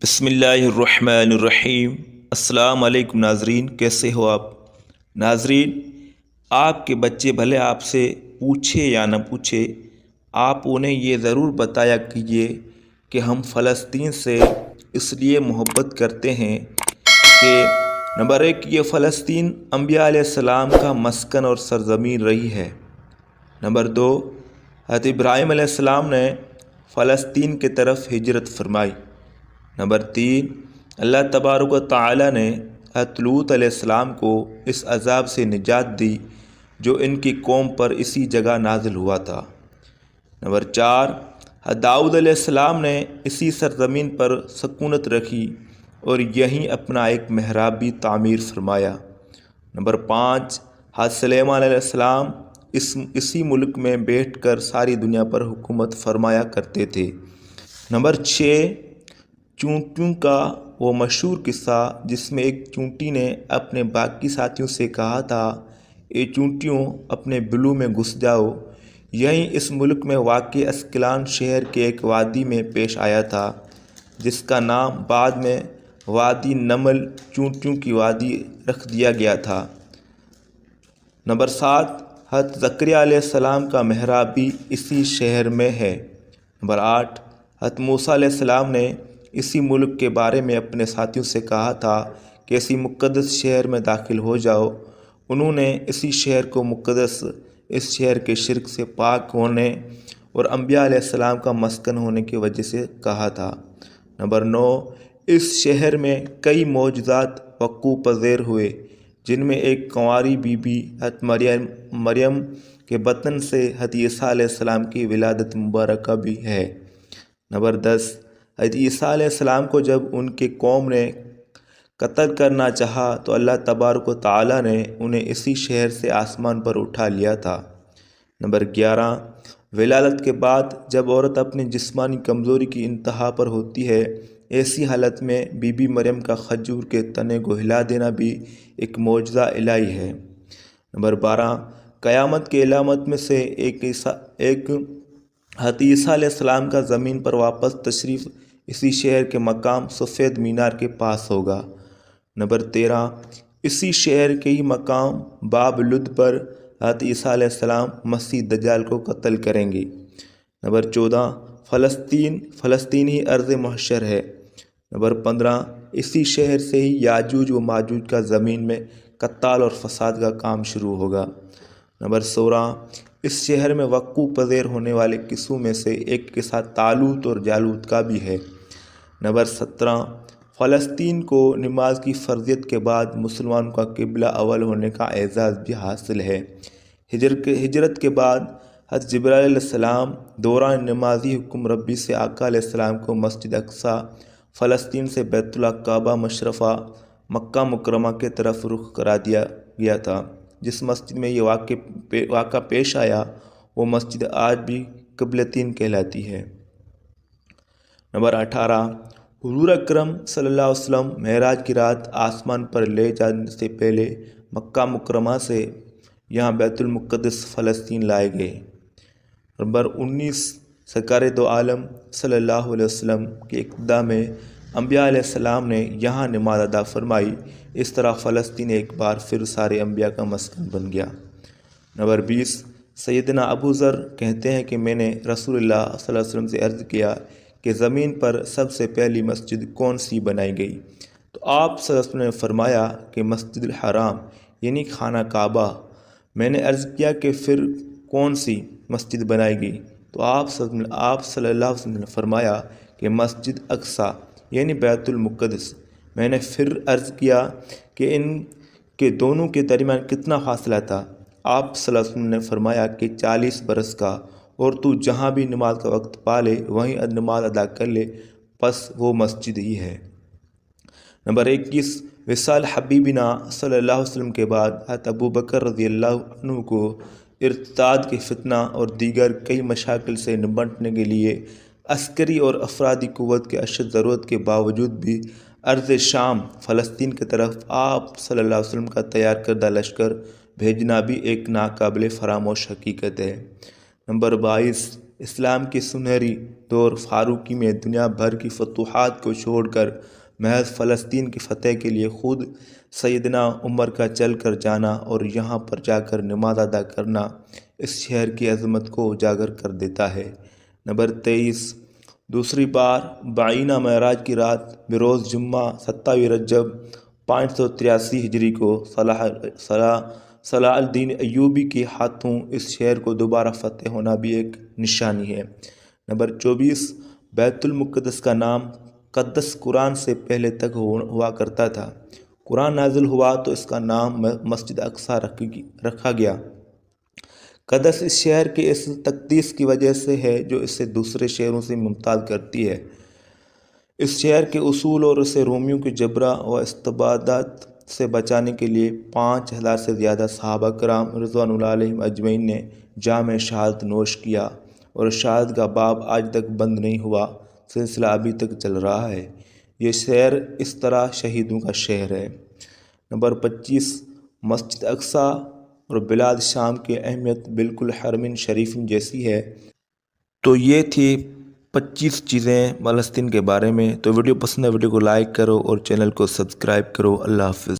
بسم اللہ الرحمن الرحیم۔ السلام علیکم ناظرین، کیسے ہو آپ؟ ناظرین، آپ کے بچے بھلے آپ سے پوچھے یا نہ پوچھے، آپ انہیں یہ ضرور بتایا کیجیے کہ ہم فلسطین سے اس لیے محبت کرتے ہیں کہ نمبر 1، یہ فلسطین انبیاء علیہ السلام کا مسکن اور سرزمین رہی ہے۔ نمبر 2، حضرت ابراہیم علیہ السلام نے فلسطین کی طرف ہجرت فرمائی۔ نمبر 3، اللہ تبارک و تعالی نے حضرت لوط علیہ السلام کو اس عذاب سے نجات دی جو ان کی قوم پر اسی جگہ نازل ہوا تھا۔ نمبر 4، حضرت داؤد علیہ السلام نے اسی سرزمین پر سکونت رکھی اور یہیں اپنا ایک محراب بھی تعمیر فرمایا۔ نمبر 5، حضرت سلیمان علیہ السلام اسی ملک میں بیٹھ کر ساری دنیا پر حکومت فرمایا کرتے تھے۔ نمبر 6، چونٹیوں کا وہ مشہور قصہ جس میں ایک چونٹی نے اپنے باقی ساتھیوں سے کہا تھا، اے چونٹیوں اپنے بلو میں گھس جاؤ، یہیں اس ملک میں واقع اسکلان شہر کے ایک وادی میں پیش آیا تھا جس کا نام بعد میں وادی نمل چونٹیوں کی وادی رکھ دیا گیا تھا۔ نمبر 7، حضرت زکریا علیہ السلام کا محراب بھی اسی شہر میں ہے۔ نمبر 8، حضرت موسیٰ علیہ السلام نے اسی ملک کے بارے میں اپنے ساتھیوں سے کہا تھا کہ اسی مقدس شہر میں داخل ہو جاؤ۔ انہوں نے اسی شہر کو مقدس، اس شہر کے شرک سے پاک ہونے اور انبیاء علیہ السلام کا مسکن ہونے کی وجہ سے کہا تھا۔ نمبر 9، اس شہر میں کئی معجزات وقوع پذیر ہوئے جن میں ایک کنواری بی بی حضرت مریم کے بطن سے حضرت عیسیٰ علیہ السلام کی ولادت مبارکہ بھی ہے۔ نمبر 10، حضرت عیسیٰ علیہ السلام کو جب ان کی قوم نے قتل کرنا چاہا تو اللہ تبارک و تعالی نے انہیں اسی شہر سے آسمان پر اٹھا لیا تھا۔ نمبر 11، ولادت کے بعد جب عورت اپنی جسمانی کمزوری کی انتہا پر ہوتی ہے، ایسی حالت میں بی بی مریم کا کھجور کے تنے کو ہلا دینا بھی ایک معجزہ الہی ہے۔ نمبر 12، قیامت کی علامت میں سے ایک حضرت عیسیٰ علیہ السلام کا زمین پر واپس تشریف اسی شہر کے مقام سفید مینار کے پاس ہوگا۔ نمبر 13، اسی شہر کے ہی مقام باب لد پر حضرت عیسیٰ علیہ السلام مسیح دجال کو قتل کریں گے۔ نمبر 14، فلسطین ہی ارض محشر ہے۔ نمبر 15، اسی شہر سے ہی یاجوج و ماجوج کا زمین میں قتال اور فساد کا کام شروع ہوگا۔ نمبر 16، اس شہر میں وقوع پذیر ہونے والے قصوں میں سے ایک قصہ طالوت اور جالوت کا بھی ہے۔ نمبر 17، فلسطین کو نماز کی فرضیت کے بعد مسلمانوں کا قبلہ اول ہونے کا اعزاز بھی حاصل ہے۔ ہجرت کے بعد حضرت جبرائیل علیہ السلام دوران نمازی حکم ربی سے آقا علیہ السلام کو مسجد اقصیٰ، فلسطین سے بیت اللہ کعبہ مشرفہ مکہ مکرمہ کے طرف رخ کرا دیا گیا تھا۔ جس مسجد میں یہ واقعہ پیش آیا وہ مسجد آج بھی قبلتین کہلاتی ہے۔ نمبر 18، حضور اکرم صلی اللہ علیہ وسلم معراج کی رات آسمان پر لے جانے سے پہلے مکہ مکرمہ سے یہاں بیت المقدس فلسطین لائے گئے۔ نمبر 19، سرکار دو عالم صلی اللہ علیہ وسلم کے اقتداء میں انبیاء علیہ السلام نے یہاں نماز ادا فرمائی، اس طرح فلسطین ایک بار پھر سارے انبیاء کا مسکن بن گیا۔ نمبر 20، سیدنا ابو ذر کہتے ہیں کہ میں نے رسول اللہ صلی اللہ علیہ وسلم سے عرض کیا کہ زمین پر سب سے پہلی مسجد کون سی بنائی گئی؟ تو آپ صلی اللہ علیہ وسلم نے فرمایا کہ مسجد الحرام یعنی خانہ کعبہ۔ میں نے عرض کیا کہ پھر کون سی مسجد بنائی گئی؟ تو آپ صلی اللہ علیہ وسلم نے فرمایا کہ مسجد اقصیٰ یعنی بیت المقدس۔ میں نے پھر عرض کیا کہ ان کے دونوں کے درمیان کتنا فاصلہ تھا؟ آپ صلی اللہ علیہ وسلم نے فرمایا کہ 40 برس کا، اور تو جہاں بھی نماز کا وقت پا لے وہیں نماز ادا کر لے، پس وہ مسجد ہی ہے۔ نمبر 21، وصال حبیبنا صلی اللہ علیہ وسلم کے بعد حضرت ابو بکر رضی اللہ عنہ کو ارتداد کے فتنہ اور دیگر کئی مشاکل سے نمٹنے کے لیے عسکری اور افرادی قوت کے اشد ضرورت کے باوجود بھی ارض شام فلسطین کی طرف آپ صلی اللہ علیہ وسلم کا تیار کردہ لشکر بھیجنا بھی ایک ناقابل فراموش حقیقت ہے۔ نمبر 22، اسلام کے سنہری دور فاروقی میں دنیا بھر کی فتوحات کو چھوڑ کر محض فلسطین کی فتح کے لیے خود سیدنا عمر کا چل کر جانا اور یہاں پر جا کر نماز ادا کرنا اس شہر کی عظمت کو اجاگر کر دیتا ہے۔ نمبر 23، دوسری بار بعینہ معراج کی رات بروز جمعہ 27 رجب 583 ہجری کو صلاح الدین ایوبی کے ہاتھوں اس شہر کو دوبارہ فتح ہونا بھی ایک نشانی ہے۔ نمبر 24، بیت المقدس کا نام قدس قرآن سے پہلے تک ہوا کرتا تھا۔ قرآن نازل ہوا تو اس کا نام مسجد اقصیٰ رکھا گیا۔ قدس اس شہر کے اس تقدیس کی وجہ سے ہے جو اسے دوسرے شہروں سے ممتاز کرتی ہے۔ اس شہر کے اصول اور اسے رومیوں کے جبرہ و استبداد سے بچانے کے لیے 5000 سے زیادہ صحابہ کرام رضوان اللہ علیہم اجمعین نے جام شہادت نوش کیا اور شہادت کا باب آج تک بند نہیں ہوا، سلسلہ ابھی تک چل رہا ہے۔ یہ شہر اس طرح شہیدوں کا شہر ہے۔ نمبر 25، مسجد اقصیٰ اور بلاد شام کی اہمیت بالکل حرمین شریفین جیسی ہے۔ تو یہ تھی 25 چیزیں فلسطین کے بارے میں۔ تو ویڈیو پسند ہے، ویڈیو کو لائک کرو اور چینل کو سبسکرائب کرو۔ اللہ حافظ۔